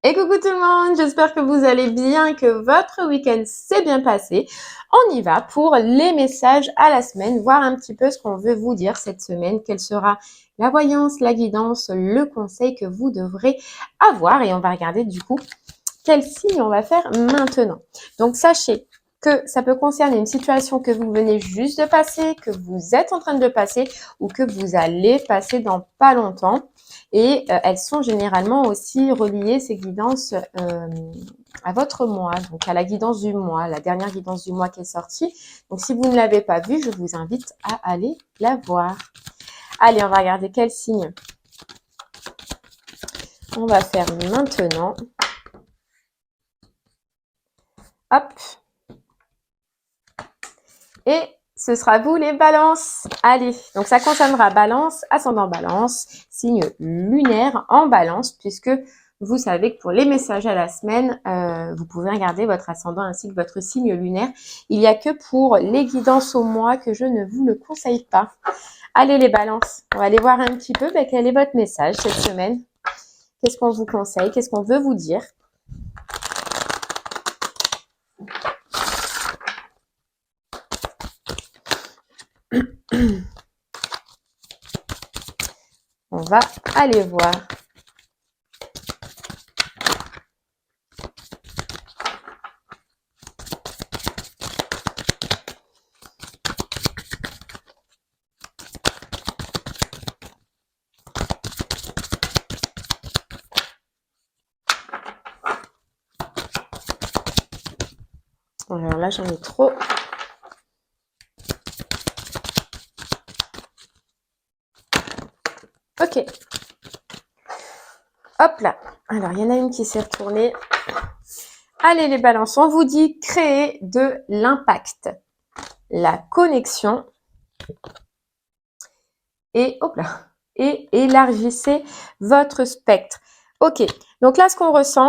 Et coucou tout le monde, j'espère que vous allez bien, que votre week-end s'est bien passé. On y va pour les messages à la semaine, voir un petit peu ce qu'on veut vous dire cette semaine, quelle sera la voyance, la guidance, le conseil que vous devrez avoir. Et on va regarder du coup quel signe on va faire maintenant. Donc sachez que ça peut concerner une situation que vous venez juste de passer, que vous êtes en train de passer ou que vous allez passer dans pas longtemps. Et elles sont généralement aussi reliées, ces guidances, à votre mois, donc à la guidance du mois, la dernière guidance du mois qui est sortie. Donc si vous ne l'avez pas vue, je vous invite à aller la voir. Allez, on va regarder quel signe on va faire maintenant. Hop. Et ce sera vous les balances. Allez, donc ça concernera balance, ascendant balance, signe lunaire en balance, puisque vous savez que pour les messages à la semaine, vous pouvez regarder votre ascendant ainsi que votre signe lunaire. Il n'y a que pour les guidances au mois que je ne vous le conseille pas. Allez les balances, on va aller voir un petit peu quel est votre message cette semaine. Qu'est-ce qu'on vous conseille? Qu'est-ce qu'on veut vous dire? On va aller voir. Alors là, j'en ai trop. Ok. Hop là. Alors, il y en a une qui s'est retournée. Allez les balances, on vous dit créer de l'impact, la connexion et hop là, et élargissez votre spectre. Ok, donc là ce qu'on ressent,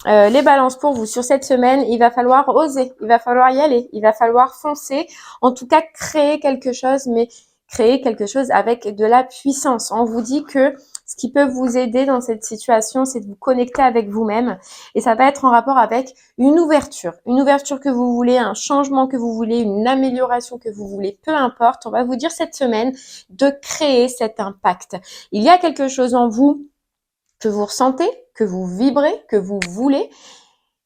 les balances pour vous sur cette semaine, il va falloir oser, il va falloir y aller, il va falloir foncer, en tout cas créer quelque chose, mais créer quelque chose avec de la puissance. On vous dit que ce qui peut vous aider dans cette situation, c'est de vous connecter avec vous-même et ça va être en rapport avec une ouverture que vous voulez, un changement que vous voulez, une amélioration que vous voulez, peu importe. On va vous dire cette semaine de créer cet impact. Il y a quelque chose en vous que vous ressentez, que vous vibrez, que vous voulez.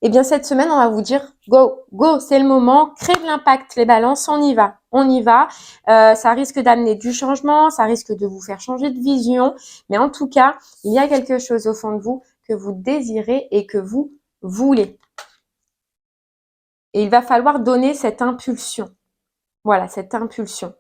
Eh bien, cette semaine, on va vous dire go, go, c'est le moment, crée de l'impact, les balances, on y va, on y va. Ça risque d'amener du changement, ça risque de vous faire changer de vision, mais en tout cas, il y a quelque chose au fond de vous que vous désirez et que vous voulez. Et il va falloir donner cette impulsion. Voilà, cette impulsion.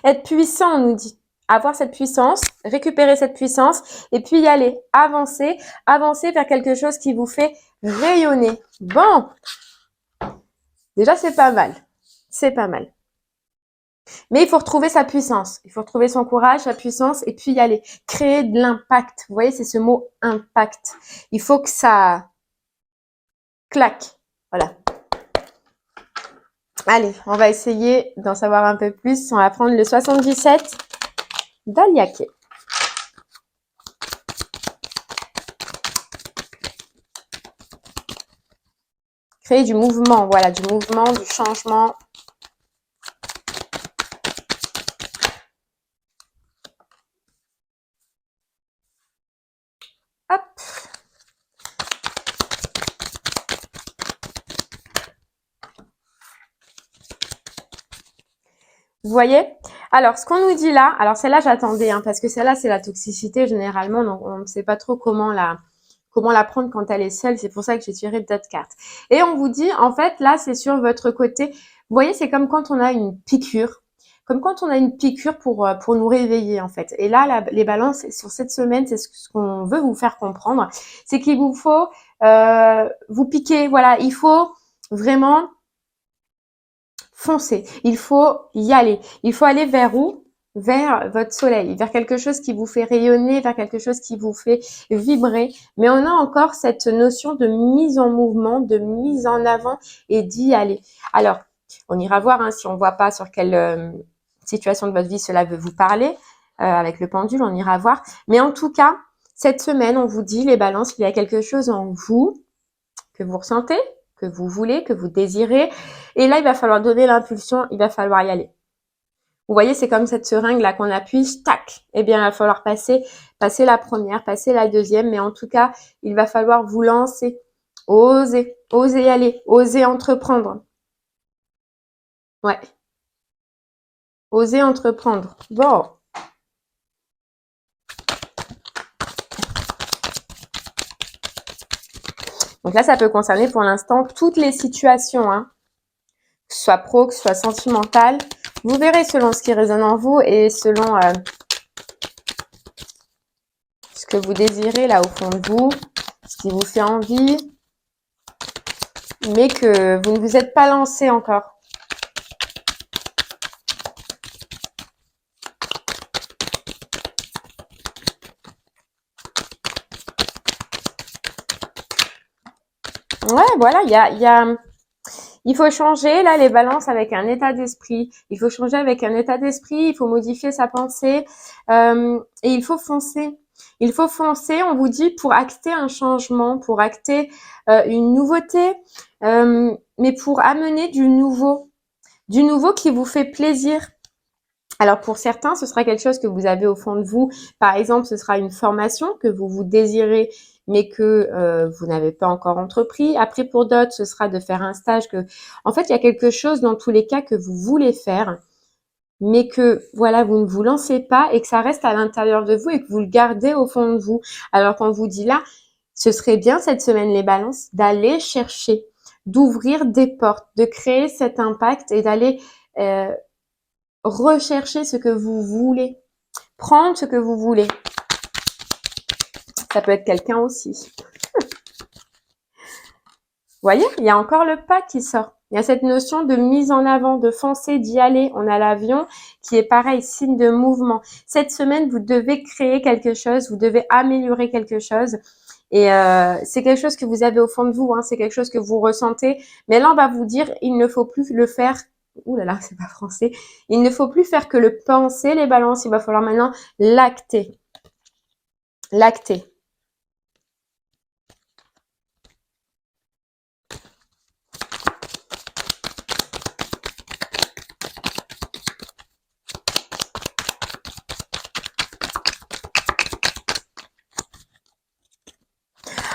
Être puissant, on nous dit. Avoir cette puissance, récupérer cette puissance et puis y aller, avancer, avancer vers quelque chose qui vous fait rayonner. Bon, déjà c'est pas mal, c'est pas mal. Mais il faut retrouver sa puissance, il faut retrouver son courage, sa puissance et puis y aller. Créer de l'impact, vous voyez, c'est ce mot impact. Il faut que ça claque, voilà. Allez, on va essayer d'en savoir un peu plus. On va prendre le 77 d'Aliaké. Créer du mouvement, voilà, du mouvement, du changement. Hop. Vous voyez? Alors, ce qu'on nous dit là, alors celle-là, j'attendais, hein, parce que celle-là, c'est la toxicité généralement, donc on ne sait pas trop comment la prendre quand elle est seule. C'est pour ça que j'ai tiré d'autres cartes. Et on vous dit, en fait, là, c'est sur votre côté. Vous voyez, c'est comme quand on a une piqûre. Comme quand on a une piqûre pour nous réveiller, en fait. Et là, les balances, sur cette semaine, c'est ce qu'on veut vous faire comprendre. C'est qu'il vous faut vous piquer. Voilà, il faut vraiment foncer. Il faut y aller. Il faut aller vers où? Vers votre soleil, vers quelque chose qui vous fait rayonner, vers quelque chose qui vous fait vibrer. Mais on a encore cette notion de mise en mouvement, de mise en avant et d'y aller. Alors, on ira voir hein, si on voit pas sur quelle situation de votre vie cela veut vous parler. Avec le pendule, on ira voir. Mais en tout cas, Cette semaine, on vous dit, les balances, il y a quelque chose en vous que vous ressentez, que vous voulez, que vous désirez. Et là, il va falloir donner l'impulsion, il va falloir y aller. Vous voyez, c'est comme cette seringue là qu'on appuie, tac. Eh bien, il va falloir passer la première, passer la deuxième, mais en tout cas, il va falloir vous lancer, oser y aller, oser entreprendre. Ouais, oser entreprendre. Bon. Donc là, ça peut concerner pour l'instant toutes les situations, hein, que ce soit pro, que ce soit sentimental. Vous verrez selon ce qui résonne en vous et selon ce que vous désirez là au fond de vous, ce qui vous fait envie, mais que vous ne vous êtes pas lancé encore. Ouais, voilà, il faut changer là les balances avec un état d'esprit. Il faut changer avec un état d'esprit. Il faut modifier sa pensée et il faut foncer. Il faut foncer. On vous dit pour acter un changement, pour acter une nouveauté, mais pour amener du nouveau qui vous fait plaisir. Alors pour certains, ce sera quelque chose que vous avez au fond de vous. Par exemple, ce sera une formation que vous désirez, mais que vous n'avez pas encore entrepris. Après, pour d'autres, ce sera de faire un stage que, en fait, il y a quelque chose dans tous les cas que vous voulez faire, mais que voilà, vous ne vous lancez pas et que ça reste à l'intérieur de vous et que vous le gardez au fond de vous. Alors qu'on vous dit là, ce serait bien cette semaine les balances d'aller chercher, d'ouvrir des portes, de créer cet impact et d'aller rechercher ce que vous voulez, prendre ce que vous voulez. Ça peut être quelqu'un aussi. Vous voyez, il y a encore le pas qui sort. Il y a cette notion de mise en avant, de foncer, d'y aller. On a l'avion qui est pareil, signe de mouvement. Cette semaine, vous devez créer quelque chose, vous devez améliorer quelque chose. Et c'est quelque chose que vous avez au fond de vous, hein, c'est quelque chose que vous ressentez. Mais là, on va vous dire, il ne faut plus le faire. Ouh là là, c'est pas français. Il ne faut plus faire que le penser, les balances. Il va falloir maintenant l'acter. L'acter.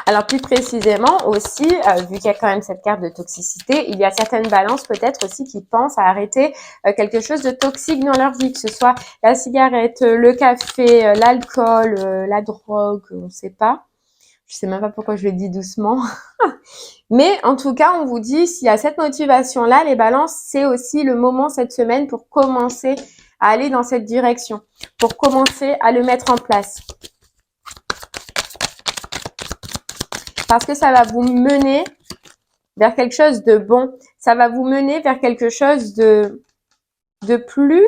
Alors plus précisément aussi, vu qu'il y a quand même cette carte de toxicité, il y a certaines balances peut-être aussi qui pensent à arrêter quelque chose de toxique dans leur vie, que ce soit la cigarette, le café, l'alcool, la drogue, on ne sait pas. Je sais même pas pourquoi je le dis doucement. Mais en tout cas, on vous dit, s'il y a cette motivation-là, les balances, c'est aussi le moment cette semaine pour commencer à aller dans cette direction, pour commencer à le mettre en place. Parce que ça va vous mener vers quelque chose de bon. Ça va vous mener vers quelque chose de plus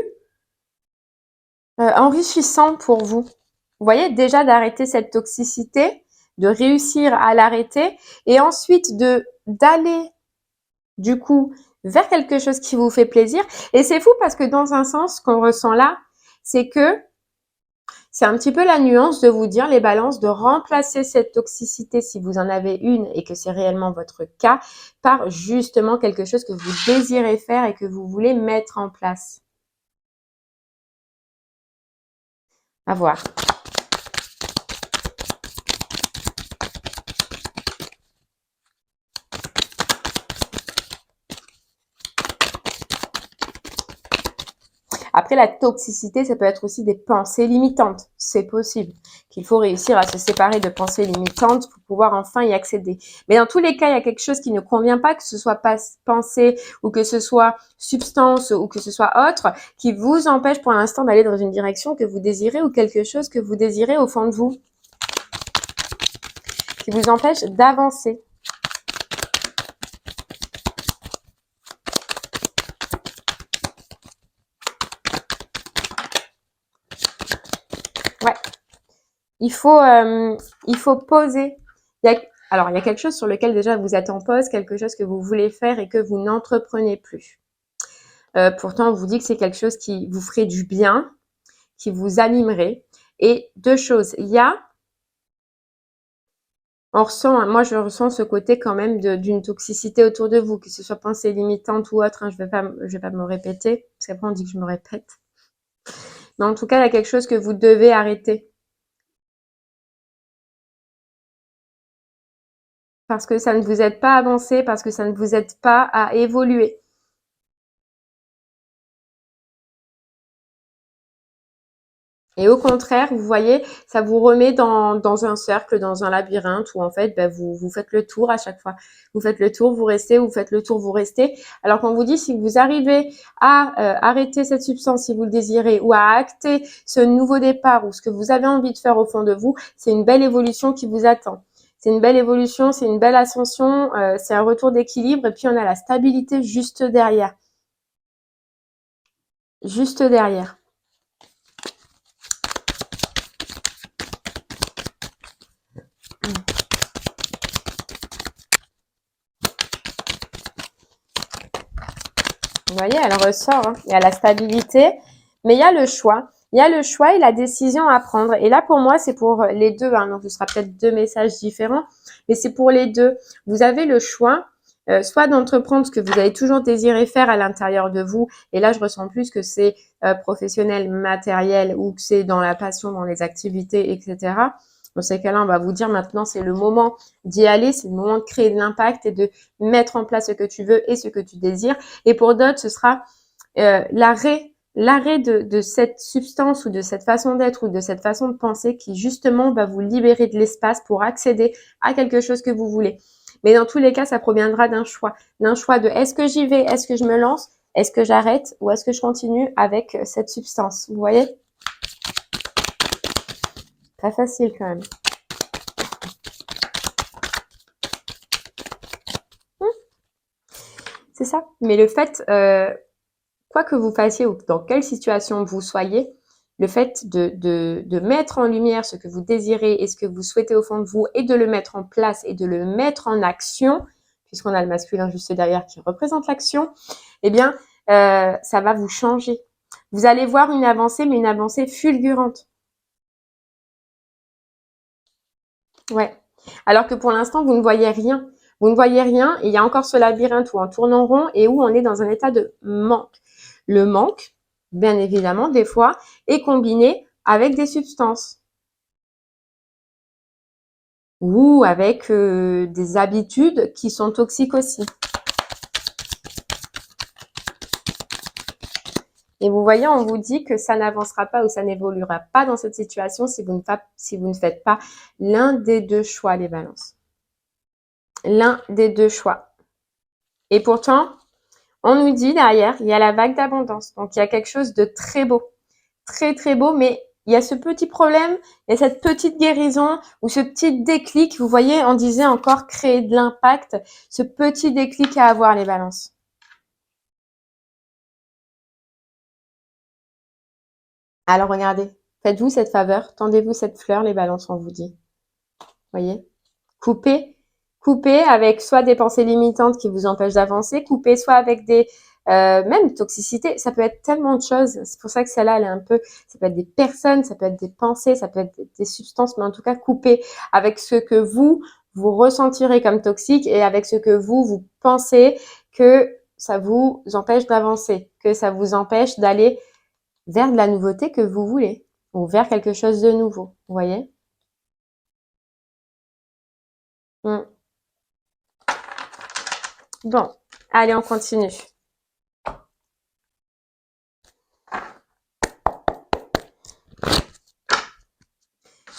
enrichissant pour vous. Vous voyez, déjà d'arrêter cette toxicité, de réussir à l'arrêter et ensuite d'aller du coup vers quelque chose qui vous fait plaisir. Et c'est fou parce que dans un sens, ce qu'on ressent là, c'est que c'est un petit peu la nuance de vous dire, les balances, de remplacer cette toxicité si vous en avez une et que c'est réellement votre cas, par justement quelque chose que vous désirez faire et que vous voulez mettre en place. À voir. Après, la toxicité, ça peut être aussi des pensées limitantes. C'est possible qu'il faut réussir à se séparer de pensées limitantes pour pouvoir enfin y accéder. Mais dans tous les cas, il y a quelque chose qui ne convient pas, que ce soit pensée ou que ce soit substance ou que ce soit autre, qui vous empêche pour l'instant d'aller dans une direction que vous désirez ou quelque chose que vous désirez au fond de vous, qui vous empêche d'avancer. Ouais. Il faut poser. Alors, il y a quelque chose sur lequel déjà vous êtes en pause, quelque chose que vous voulez faire et que vous n'entreprenez plus. Pourtant, on vous dit que c'est quelque chose qui vous ferait du bien, qui vous animerait. Et deux choses. Il y a On ressent, hein, moi je ressens ce côté quand même d'une toxicité autour de vous, que ce soit pensée limitante ou autre, hein, je vais pas me répéter, parce qu'après on dit que je me répète. Mais en tout cas, il y a quelque chose que vous devez arrêter. Parce que ça ne vous aide pas à avancer, parce que ça ne vous aide pas à évoluer. Et au contraire, vous voyez, ça vous remet dans un cercle, dans un labyrinthe où en fait, ben, vous faites le tour à chaque fois. Vous faites le tour, vous restez, vous faites le tour, vous restez. Alors qu'on vous dit, si vous arrivez à arrêter cette substance, si vous le désirez, ou à acter ce nouveau départ ou ce que vous avez envie de faire au fond de vous, c'est une belle évolution qui vous attend. C'est une belle évolution, c'est une belle ascension, c'est un retour d'équilibre et puis on a la stabilité juste derrière. Juste derrière. Vous voyez, elle ressort. Hein. Il y a la stabilité, mais il y a le choix. Il y a le choix et la décision à prendre. Et là, pour moi, c'est pour les deux. Hein. Donc, ce sera peut-être deux messages différents, mais c'est pour les deux. Vous avez le choix, soit d'entreprendre ce que vous avez toujours désiré faire à l'intérieur de vous. Et là, je ressens plus que c'est professionnel, matériel, ou que c'est dans la passion, dans les activités, etc. Dans ces cas-là, on va vous dire maintenant, c'est le moment d'y aller, c'est le moment de créer de l'impact et de mettre en place ce que tu veux et ce que tu désires. Et pour d'autres, ce sera l'arrêt de cette substance ou de cette façon d'être ou de cette façon de penser qui justement va vous libérer de l'espace pour accéder à quelque chose que vous voulez. Mais dans tous les cas, ça proviendra d'un choix de est-ce que j'y vais, est-ce que je me lance, est-ce que j'arrête ou est-ce que je continue avec cette substance. Vous voyez? Très facile quand même. C'est ça. Mais le fait, quoi que vous fassiez ou dans quelle situation vous soyez, le fait de mettre en lumière ce que vous désirez et ce que vous souhaitez au fond de vous et de le mettre en place et de le mettre en action, puisqu'on a le masculin juste derrière qui représente l'action, eh bien, ça va vous changer. Vous allez voir une avancée, mais une avancée fulgurante. Ouais. Alors que pour l'instant, vous ne voyez rien. Vous ne voyez rien et il y a encore ce labyrinthe où on tourne en rond et où on est dans un état de manque. Le manque, bien évidemment, des fois, est combiné avec des substances ou avec des habitudes qui sont toxiques aussi. Et vous voyez, on vous dit que ça n'avancera pas ou ça n'évoluera pas dans cette situation si vous ne faites pas l'un des deux choix, les balances. L'un des deux choix. Et pourtant, on nous dit derrière, il y a la vague d'abondance. Donc, il y a quelque chose de très beau. Très, très beau, mais il y a ce petit problème, il y a cette petite guérison ou ce petit déclic. Vous voyez, on disait encore créer de l'impact. Ce petit déclic à avoir, les balances. Alors, regardez. Faites-vous cette faveur. Tendez-vous cette fleur, les balances, on vous dit. Voyez? Coupez. Coupez avec soit des pensées limitantes qui vous empêchent d'avancer. Coupez soit avec des même toxicité, ça peut être tellement de choses. C'est pour ça que celle-là, elle est un peu, ça peut être des personnes, ça peut être des pensées, ça peut être des substances, mais en tout cas, coupez avec ce que vous ressentirez comme toxique et avec ce que vous pensez que ça vous empêche d'avancer, que ça vous empêche d'aller vers de la nouveauté que vous voulez ou vers quelque chose de nouveau. Vous voyez? Bon, allez, on continue.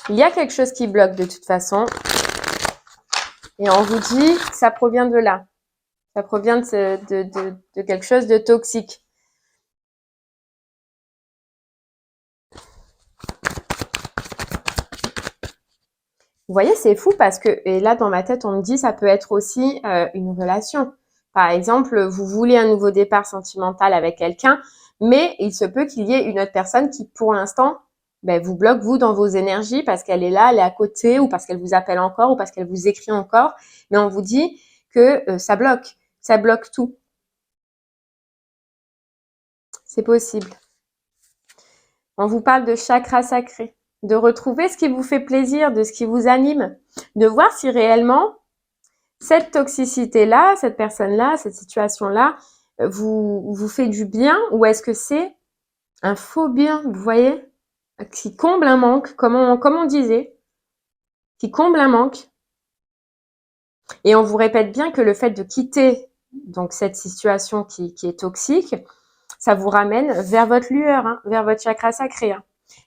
Il y a quelque chose qui bloque de toute façon. Et on vous dit que ça provient de là. Ça provient de quelque chose de toxique. Vous voyez, c'est fou parce que, et là dans ma tête, on me dit ça peut être aussi une relation. Par exemple, vous voulez un nouveau départ sentimental avec quelqu'un, mais il se peut qu'il y ait une autre personne qui, pour l'instant, vous bloque, vous, dans vos énergies parce qu'elle est là, elle est à côté, ou parce qu'elle vous appelle encore, ou parce qu'elle vous écrit encore. Mais on vous dit que ça bloque tout. C'est possible. On vous parle de chakra sacré, de retrouver ce qui vous fait plaisir, de ce qui vous anime. de voir si réellement cette toxicité-là, cette personne-là, cette situation-là, vous fait du bien ou est-ce que c'est un faux bien, vous voyez, qui comble un manque, comme on disait, qui comble un manque. Et on vous répète bien que le fait de quitter donc cette situation qui est toxique, ça vous ramène vers votre lueur, hein, vers votre chakra sacré. Hein.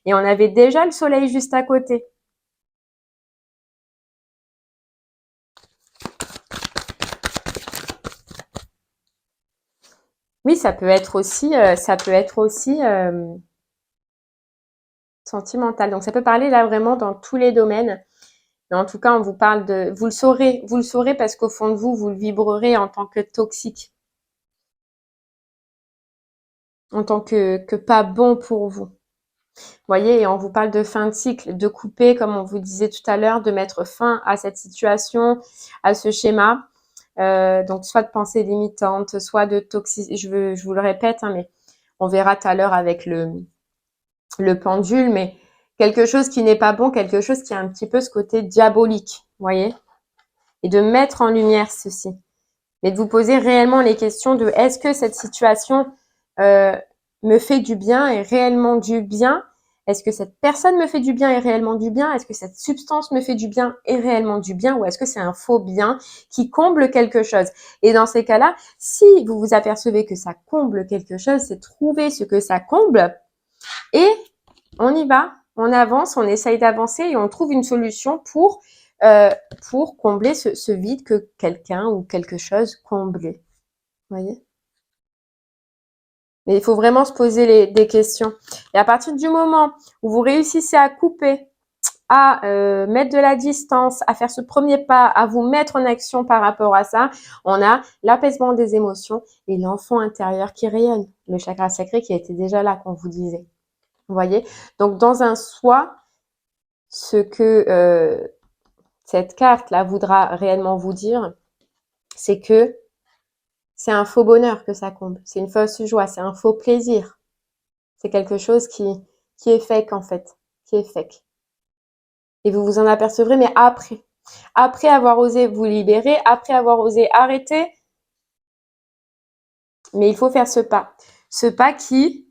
Et on avait déjà le soleil juste à côté. Oui, ça peut être aussi sentimental. Donc ça peut parler là vraiment dans tous les domaines. Mais en tout cas, on vous parle de, vous le saurez parce qu'au fond de vous, vous le vibrerez en tant que toxique, en tant que pas bon pour vous. Vous voyez, et on vous parle de fin de cycle, de couper, comme on vous disait tout à l'heure, de mettre fin à cette situation, à ce schéma. Donc soit de pensée limitante, soit de toxicité. Je vous le répète, hein, mais on verra tout à l'heure avec le pendule, mais quelque chose qui n'est pas bon, quelque chose qui a un petit peu ce côté diabolique, vous voyez, et de mettre en lumière ceci, mais de vous poser réellement les questions de est-ce que cette situation me fait du bien et réellement du bien? Est-ce que cette personne me fait du bien et réellement du bien? Est-ce que cette substance me fait du bien et réellement du bien? Ou est-ce que c'est un faux bien qui comble quelque chose? Et dans ces cas-là, si vous vous apercevez que ça comble quelque chose, c'est trouver ce que ça comble et on y va, on avance, on essaye d'avancer et on trouve une solution pour combler ce vide que quelqu'un ou quelque chose comblait. Vous voyez? Mais il faut vraiment se poser des questions. Et à partir du moment où vous réussissez à couper, à mettre de la distance, à faire ce premier pas, à vous mettre en action par rapport à ça, on a l'apaisement des émotions et l'enfant intérieur qui rayonne. Le chakra sacré qui était déjà là, qu'on vous disait. Vous voyez? Donc, dans un soi, ce que cette carte-là voudra réellement vous dire, c'est que c'est un faux bonheur que ça comble. C'est une fausse joie, c'est un faux plaisir. C'est quelque chose qui est fake en fait, qui est fake. Et vous vous en apercevrez, mais après avoir osé vous libérer, après avoir osé arrêter, mais il faut faire ce pas qui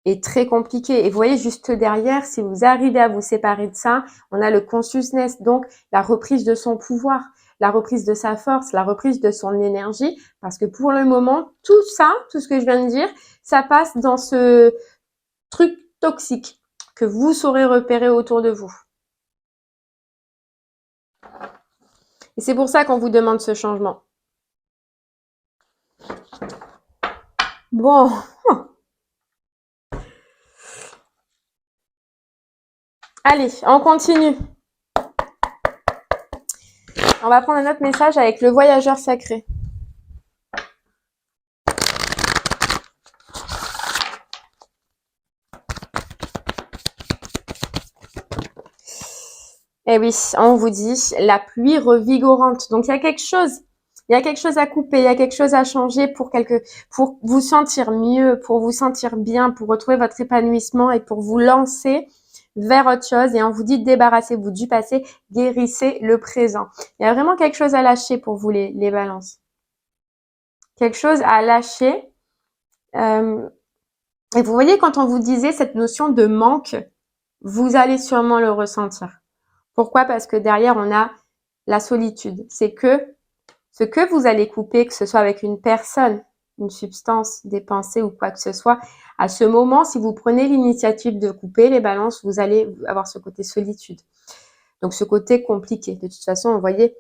est très compliqué. Et vous voyez juste derrière, si vous arrivez à vous séparer de ça, on a le consciousness, donc la reprise de son pouvoir, la reprise de sa force, la reprise de son énergie, parce que pour le moment, tout ça, tout ce que je viens de dire, ça passe dans ce truc toxique que vous saurez repérer autour de vous. Et c'est pour ça qu'on vous demande ce changement. Bon. Allez, on continue. On va prendre un autre message avec le voyageur sacré. Eh oui, on vous dit la pluie revigorante. Donc il y a quelque chose à couper, il y a quelque chose à changer pour vous sentir mieux, pour vous sentir bien, pour retrouver votre épanouissement et pour vous lancer vers autre chose. Et on vous dit débarrassez-vous du passé, guérissez le présent. Il y a vraiment quelque chose à lâcher pour vous les balances. Quelque chose à lâcher. Et vous voyez, quand on vous disait cette notion de manque, vous allez sûrement le ressentir. Pourquoi? Parce que derrière, on a la solitude. C'est que ce que vous allez couper, que ce soit avec une personne, une substance, des pensées ou quoi que ce soit, à ce moment, si vous prenez l'initiative de couper les balances, vous allez avoir ce côté solitude. Donc, ce côté compliqué. De toute façon, vous voyez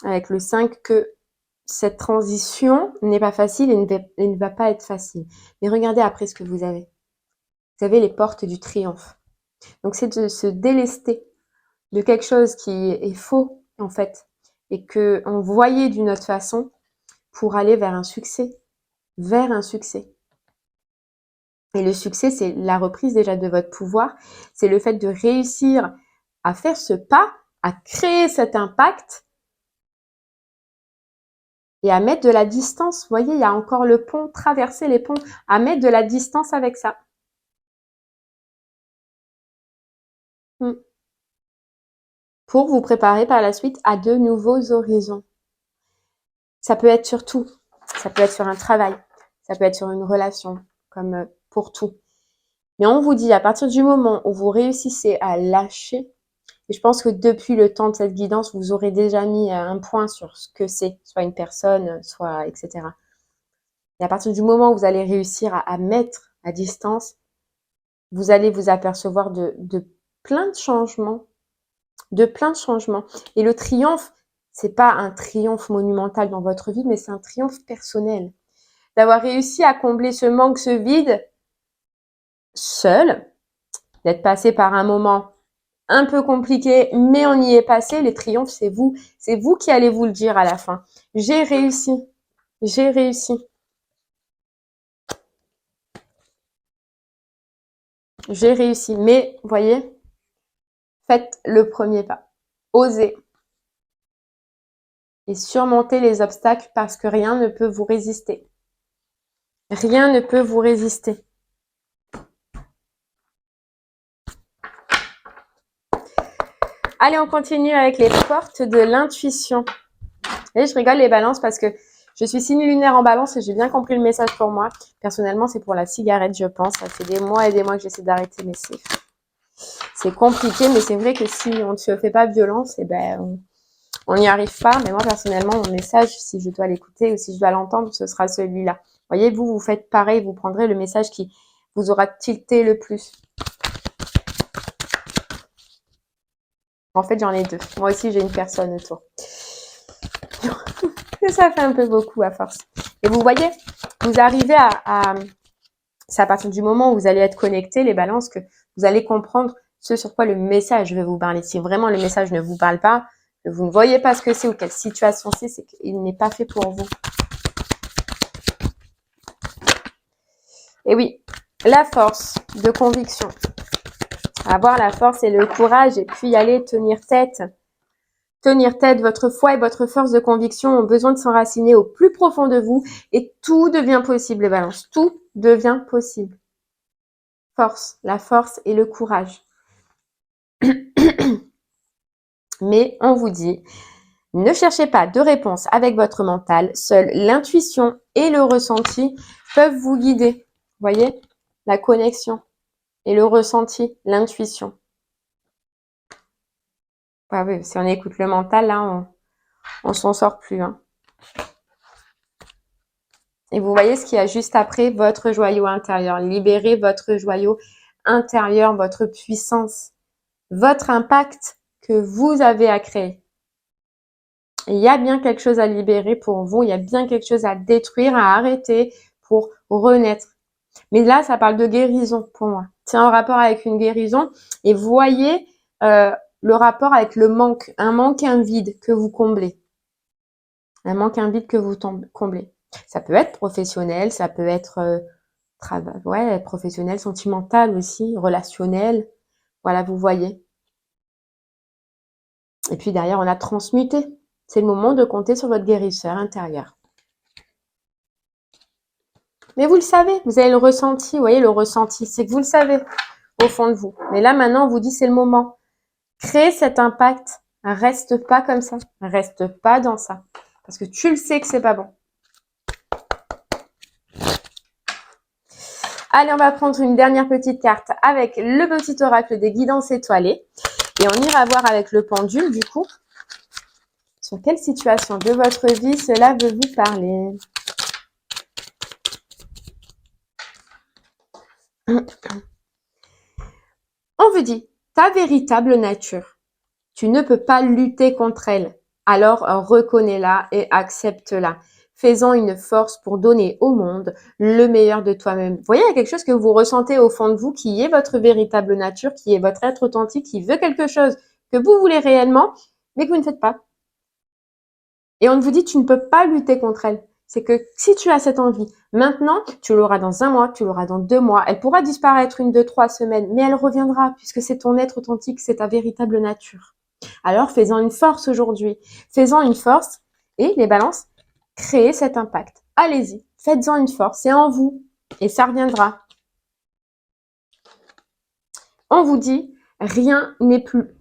avec le 5 que cette transition n'est pas facile et ne va pas être facile. Mais regardez après ce que vous avez. Vous avez les portes du triomphe. Donc, c'est de se délester de quelque chose qui est faux, en fait, et que on voyait d'une autre façon pour aller vers un succès. Vers un succès. Et le succès, c'est la reprise déjà de votre pouvoir. C'est le fait de réussir à faire ce pas, à créer cet impact et à mettre de la distance. Vous voyez, il y a encore le pont, traverser les ponts, à mettre de la distance avec ça. pour vous préparer par la suite à de nouveaux horizons. Ça peut être sur tout. Ça peut être sur un travail. Ça peut être sur une relation, comme pour tout. Mais on vous dit, à partir du moment où vous réussissez à lâcher, et je pense que depuis le temps de cette guidance, vous aurez déjà mis un point sur ce que c'est, soit une personne, soit etc. Et à partir du moment où vous allez réussir à mettre à distance, vous allez vous apercevoir de plein de changements, Et le triomphe, c'est pas un triomphe monumental dans votre vie, mais c'est un triomphe personnel. D'avoir réussi à combler ce manque, ce vide, seul, d'être passé par un moment un peu compliqué, mais on y est passé. Les triomphes, c'est vous. C'est vous qui allez vous le dire à la fin. J'ai réussi. J'ai réussi. J'ai réussi. Mais, vous voyez, faites le premier pas. Osez. Et surmontez les obstacles parce que rien ne peut vous résister. Rien ne peut vous résister. Allez, on continue avec les portes de l'intuition. Et je rigole les balances parce que je suis signe lunaire en balance et j'ai bien compris le message pour moi. Personnellement, c'est pour la cigarette, je pense. Ça fait des mois et des mois que j'essaie d'arrêter, mais c'est compliqué. Mais c'est vrai que si on ne se fait pas violence, eh ben, on n'y arrive pas. Mais moi, personnellement, mon message, si je dois l'écouter ou si je dois l'entendre, ce sera celui-là. Voyez, vous faites pareil. Vous prendrez le message qui vous aura tilté le plus. En fait, j'en ai deux. Moi aussi, j'ai une personne autour. Ça fait un peu beaucoup à force. Et vous voyez, vous arrivez c'est à partir du moment où vous allez être connecté, les balances, que vous allez comprendre ce sur quoi le message veut vous parler. Si vraiment le message ne vous parle pas, que vous ne voyez pas ce que c'est ou quelle situation c'est qu'il n'est pas fait pour vous. Et oui, la force de conviction. Avoir la force et le courage et puis aller tenir tête. Tenir tête, votre foi et votre force de conviction ont besoin de s'enraciner au plus profond de vous et tout devient possible, les balances. Tout devient possible. Force, la force et le courage. Mais on vous dit, ne cherchez pas de réponse avec votre mental. Seule l'intuition et le ressenti peuvent vous guider. Voyez, la connexion et le ressenti, l'intuition. Ah oui, si on écoute le mental, là, on s'en sort plus. Hein. Et vous voyez ce qu'il y a juste après, votre joyau intérieur. Libérez votre joyau intérieur, votre puissance, votre impact que vous avez à créer. Il y a bien quelque chose à libérer pour vous, il y a bien quelque chose à détruire, à arrêter pour renaître. Mais là, ça parle de guérison pour moi. C'est un rapport avec une guérison et voyez le rapport avec le manque, un manque et un vide que vous comblez. Un manque et un vide que vous comblez. Ça peut être professionnel, ça peut être professionnel, sentimental aussi, relationnel. Voilà, vous voyez. Et puis derrière, on a transmuté. C'est le moment de compter sur votre guérisseur intérieur. Mais vous le savez, vous avez le ressenti, vous voyez, le ressenti, c'est que vous le savez au fond de vous. Mais là, maintenant, on vous dit c'est le moment. Créez cet impact. Reste pas comme ça. Reste pas dans ça. Parce que tu le sais que c'est pas bon. Allez, on va prendre une dernière petite carte avec le petit oracle des guidances étoilées. Et on ira voir avec le pendule, du coup, sur quelle situation de votre vie cela veut vous parler. On vous dit, ta véritable nature, tu ne peux pas lutter contre elle. Alors reconnais-la et accepte-la. Fais-en une force pour donner au monde le meilleur de toi-même. Vous voyez, il y a quelque chose que vous ressentez au fond de vous qui est votre véritable nature, qui est votre être authentique, qui veut quelque chose que vous voulez réellement, mais que vous ne faites pas. Et on vous dit, tu ne peux pas lutter contre elle. C'est que si tu as cette envie, maintenant, tu l'auras dans 1 mois, tu l'auras dans 2 mois. Elle pourra disparaître 1, 2, 3 semaines, mais elle reviendra puisque c'est ton être authentique, c'est ta véritable nature. Alors, fais-en une force aujourd'hui. Fais-en une force et les balances, créez cet impact. Allez-y, faites-en une force, c'est en vous et ça reviendra. On vous dit, rien n'est plus...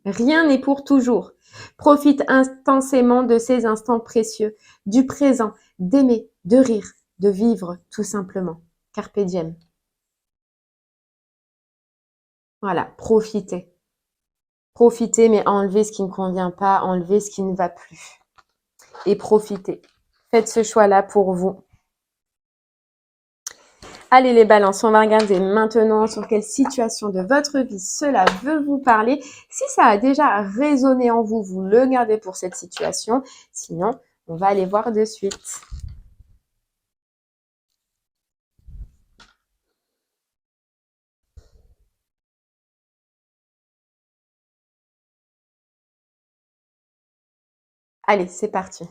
Rien n'est pour toujours. Profite intensément de ces instants précieux, du présent, d'aimer, de rire, de vivre tout simplement. Carpe diem. Voilà, profitez. Profitez, mais enlevez ce qui ne convient pas, enlevez ce qui ne va plus. Et profitez. Faites ce choix-là pour vous. Allez les balances, on va regarder maintenant sur quelle situation de votre vie cela veut vous parler. Si ça a déjà résonné en vous, vous le gardez pour cette situation. Sinon, on va aller voir de suite. Allez, c'est parti.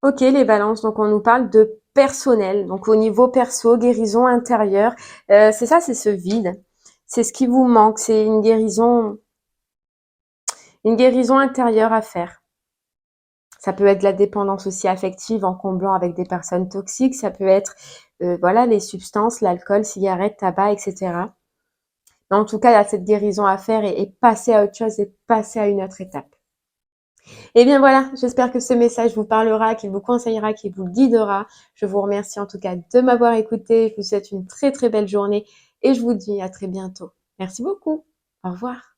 Ok, les balances, donc on nous parle de personnel, donc au niveau perso, guérison intérieure. C'est ça, c'est ce vide. C'est ce qui vous manque, c'est une guérison intérieure à faire. Ça peut être la dépendance aussi affective en comblant avec des personnes toxiques. Ça peut être, voilà, les substances, l'alcool, cigarettes, tabac, etc. Mais en tout cas, il y a cette guérison à faire et passer à autre chose et passer à une autre étape. Et bien voilà, j'espère que ce message vous parlera, qu'il vous conseillera, qu'il vous guidera. Je vous remercie en tout cas de m'avoir écouté. Je vous souhaite une très très belle journée et je vous dis à très bientôt. Merci beaucoup. Au revoir.